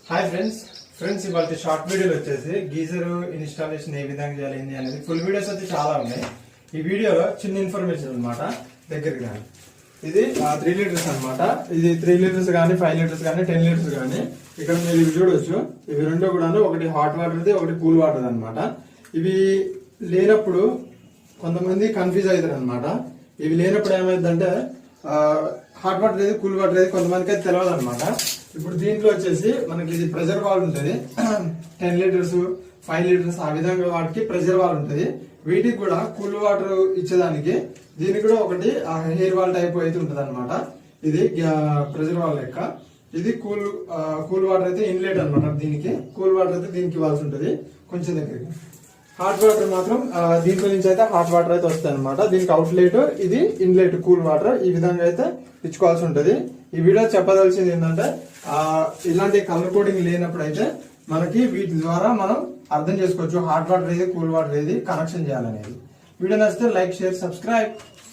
Hi friends ఇవాళ short వీడియోలు వచ్చేసి గీజర్ ఇన్స్టాలేషన్ ఏ విధంగా చేయాలి అనేది ఫుల్ వీడియోస్ అయితే చాలా ఉన్నాయి. ఈ వీడియోలో చిన్న ఇన్ఫర్మేషన్ అనమాట దగ్గరికి రాని. ఇది 3 లీటర్స్ అనమాట. ఇది 3 లీటర్స్ కానీ 5 లీటర్స్ కానీ 10 లీటర్స్ కానీ ఇక్కడ మీరు ఇవి చూడొచ్చు. ఇవి రెండు కూడా ఒకటి హాట్ వాటర్ది ఒకటి కూల్ వాటర్ అనమాట. ఇవి లేనప్పుడు కొంతమంది కన్ఫ్యూజ్ అవుతారు అనమాట. ఇవి లేనప్పుడు ఏమైందంటే హాట్ వాటర్ ఏది కూల్ వాటర్ ఏది కొంతమందికి అయితే తెలియదు అనమాట. ఇప్పుడు దీంట్లో వచ్చేసి మనకి ఇది ప్రెషర్ వాల్ ఉంటుంది. 10 లీటర్స్ 5 లీటర్స్ ఆ విధంగా వాటికి ప్రెషర్ వాల్ ఉంటుంది. వీటికి కూడా కూల్ వాటర్ ఇచ్చేదానికి దీనికి కూడా ఒకటి హెయిర్ వాల్ టైప్ అయితే ఉంటుంది అనమాట. ఇది ప్రెషర్ వాల్ లెక్క. ఇది కూల్ వాటర్ అయితే ఇన్లెట్ అనమాట. దీనికి కూల్ వాటర్ అయితే దీనికి ఇవ్వాల్సి ఉంటుంది కొంచెం దగ్గరికి. హాట్ వాటర్ మాత్రం దీంట్లో నుంచి అయితే హాట్ వాటర్ అయితే వస్తాయి అనమాట. దీనికి అవుట్లెట్ ఇది ఇన్లెట్ కూల్ వాటర్ ఈ విధంగా అయితే ఇచ్చుకోవాల్సి ఉంటుంది. ఈ వీడియో చెప్పదలసింది ఏంటంటే ఇలాంటి కలర్ కోడింగ్ లేనప్పుడు అయితే మనకి వీటి ద్వారా మనం అర్థం చేసుకోవచ్చు హాట్ వాటర్ ఏది కూల్ వాటర్ ఏది కనెక్షన్ చేయాలనేది. వీడియో నచ్చితే లైక్ షేర్ సబ్స్క్రైబ్.